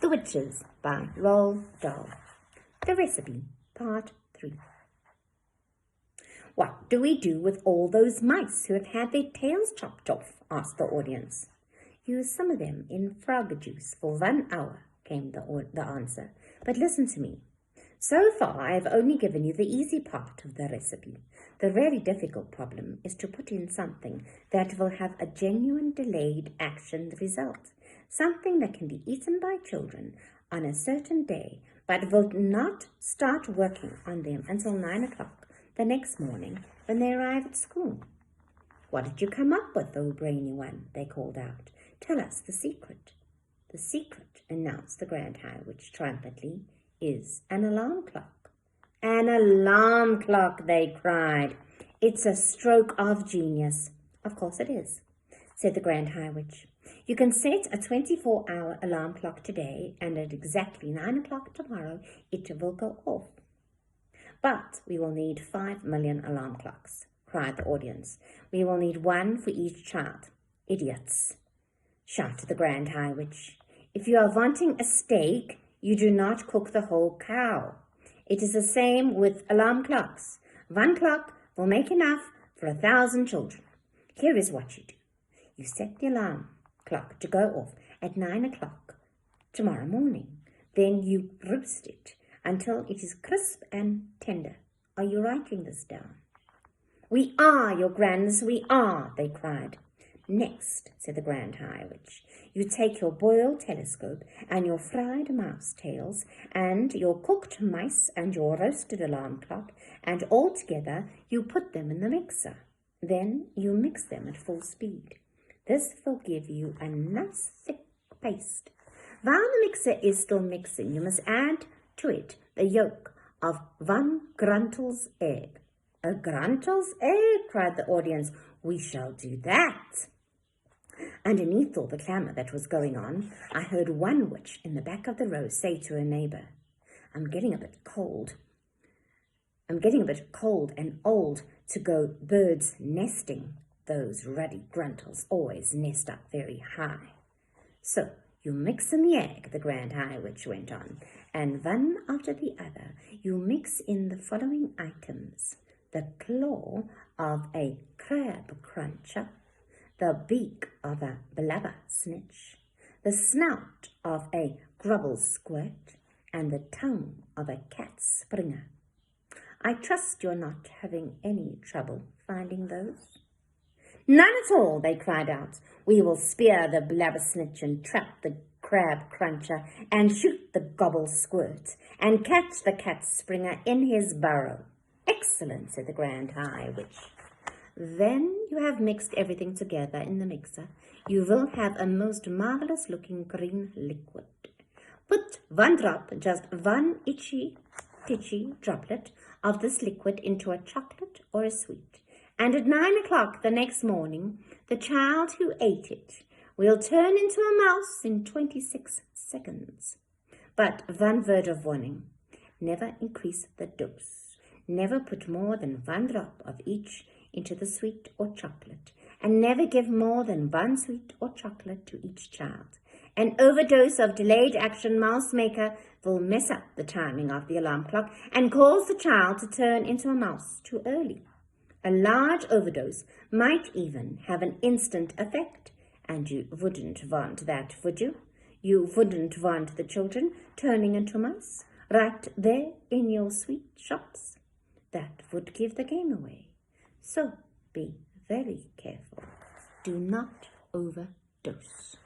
The Witches by Roald, Dahl. The Recipe, Part 3. "What do we do with all those mice who have had their tails chopped off?" asked the audience. "Use some of them in frog juice for 1 hour, came the answer. "But listen to me. So far, I have only given you the easy part of the recipe. The really difficult problem is to put in something that will have a genuine delayed action result, something that can be eaten by children on a certain day, but will not start working on them until 9 o'clock the next morning when they arrive at school." "What did you come up with, oh brainy one?" they called out. "Tell us the secret." "The secret," announced the Grand High Witch triumphantly, "is an alarm clock." "An alarm clock," they cried. "It's a stroke of genius." "Of course it is," said the Grand High Witch. "You can set a 24-hour alarm clock today, and at exactly 9 o'clock tomorrow it will go off." "But we will need 5 million alarm clocks," cried the audience. "We will need one for each child." "Idiots," shouted the Grand High Witch. "If you are wanting a steak, you do not cook the whole cow. It is the same with alarm clocks. 1 clock will make enough for 1,000 children. Here is what you do. You set the alarm clock to go off at 9 o'clock tomorrow morning. Then you roast it until it is crisp and tender. Are you writing this down?" "We are, your grands, we are," they cried. "Next," said the Grand High Witch, "you take your boiled telescope and your fried mouse tails and your cooked mice and your roasted alarm clock, and all together you put them in the mixer. Then you mix them at full speed. This will give you a nice thick paste. While the mixer is still mixing, you must add to it the yolk of 1 Gruntel's egg." "A Gruntel's egg?" cried the audience. "We shall do that." Underneath all the clamour that was going on, I heard one witch in the back of the row say to her neighbour, I'm getting a bit cold and old to go birds nesting. Those ruddy gruntles always nest up very high." "So you mix in the egg," the Grand High Witch went on, "and one after the other you mix in the following items: the claw of a crab cruncher, the beak of a blubber snitch, the snout of a grubble squirt, and the tongue of a cat springer. I trust you're not having any trouble finding those?" "None at all," they cried out. "We will spear the blubber snitch and trap the crab cruncher and shoot the gobble squirt and catch the cat springer in his burrow." "Excellent," said the Grand High Witch. "Then you have mixed everything together in the mixer. You will have a most marvelous looking green liquid. Put 1 drop, just 1 itchy droplet of this liquid into a chocolate or a sweet, and at 9 o'clock the next morning, the child who ate it will turn into a mouse in 26 seconds. But 1 word of warning, never increase the dose. Never put more than 1 drop of each into the sweet or chocolate, and never give more than 1 sweet or chocolate to each child. An overdose of delayed action mouse maker will mess up the timing of the alarm clock and cause the child to turn into a mouse too early. A large overdose might even have an instant effect, and you wouldn't want that, would you? You wouldn't want the children turning into mice right there in your sweet shops. That would give the game away. So be very careful. Do not overdose."